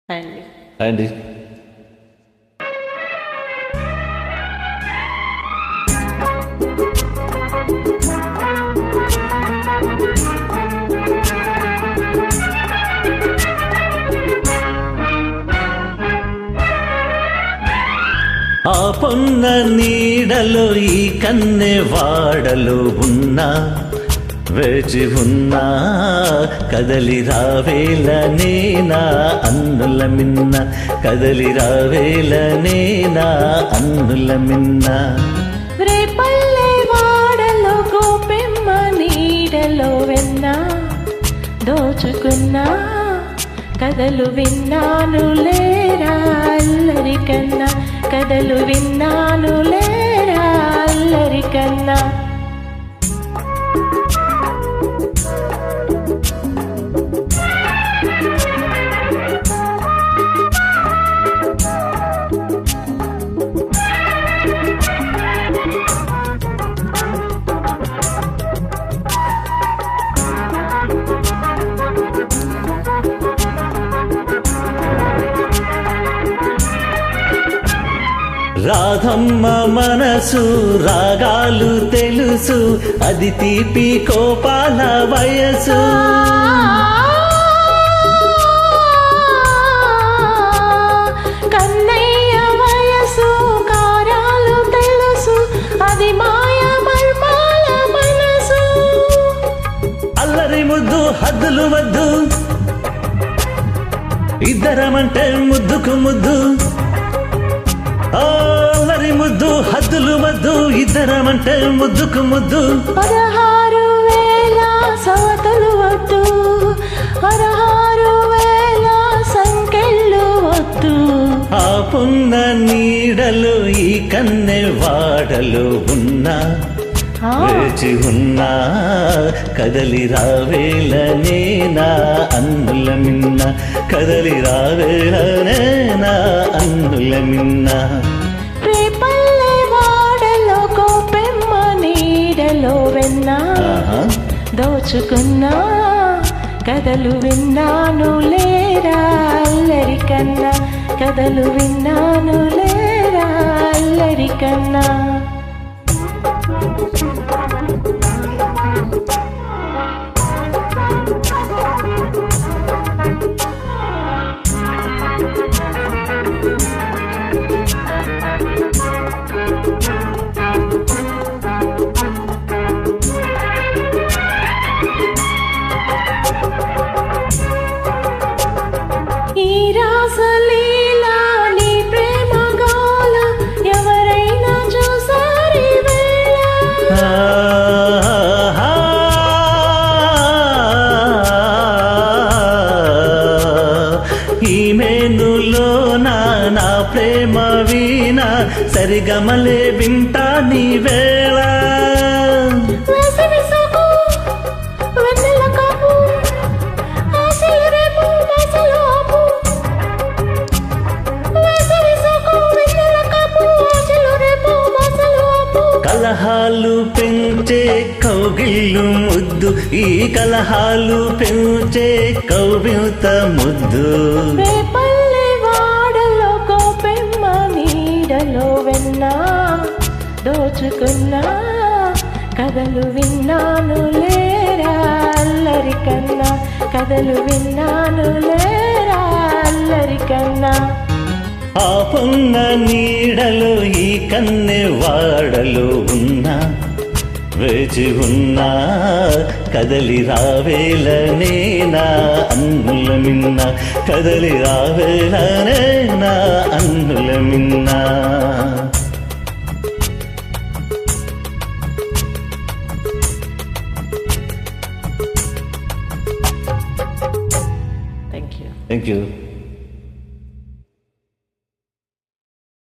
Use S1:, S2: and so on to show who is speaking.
S1: అండి
S2: అండి ఆ పొన్న నీడలో ఈ కన్నె వాడలో ఉన్నా వేచి ఉన్నా కదలి రావేల నేనా అన్నుల మిన్న కదలి రావేల నేనా అన్నుల మిన్న
S1: రేపల్లె వాడలో గోపెమ్మ నీడలో వెన్నా దోచుకున్నా కథలు విన్నాను లేరా అల్లరి కన్నా కథలు విన్నాను లేరా అల్లరి కన్నా
S2: రాధమ్మ మనసు రాగాలు తెలుసు అది తీపి కోపాల వయసు
S1: కన్నయ్య వయసు కారాలు తెలుసు అది మాయ మర్మాల మనసు
S2: అల్లరి ముద్దు హద్దులు వద్దు ఇద్దరమంటే ముద్దుకు ముద్దు అల్లరి ముద్దు హద్దులు వద్దు ఇద్దరమంటే ముద్దుకు ముద్దు
S1: 16,000 సవతులు వద్దు 16,000 సంకెళ్ళు వద్దు
S2: ఆ పున్న నీడలో ఈ కన్నె వాడలో ఉన్నా వేచి ఉన్నా కదలి రావేల నేనా అన్నుల మిన్న కదలి రావేల నేనా అన్నుల మిన్న
S1: రేపల్లె వాడలో గోపెమ్మ నీడలో వెన్నా దోచుకున్నా కథలు విన్నాను లేరా అల్లరి కన్నా కథలు విన్నాను లేరా అల్లరి కన్నా ఈ రాసలీలా నీ ప్రేమ గాల ఎవరైనా చూసారి వేళ
S2: ఈ మేనులో నా ప్రేమ వీణ సరిగమలే వింటా నీ వేళ
S1: వేసవి సోకు వెన్నెల కాపు ఆశలు రేపు ఆశలు ఆపు వేసవి సోకు వెన్నెల కాపు ఆశలు రేపు ఆశలు ఆపు
S2: కలహాలు పెంచే కౌగిళ్ళు ముద్దు ఈ కలహాలు పెంచే కౌగిత ముద్దు
S1: రేపల్లె వాడలో గోపెమ్మ నీడలో వెన్నా దోచుకున్నా కథలు విన్నాను లేరా అల్లరి కన్నా కథలు విన్నాను లేరా అల్లరి కన్నా
S2: ఆ పొన్న నీడలో ఈ కన్నె వాడలో ఉన్నా వేచి ఉన్నా కదలి రావేల నేనా అన్నుల మిన్న కదలి రావేల నేనా అన్నుల మిన్న
S1: థ్యాంక్ యూ
S2: థ్యాంక్ యూ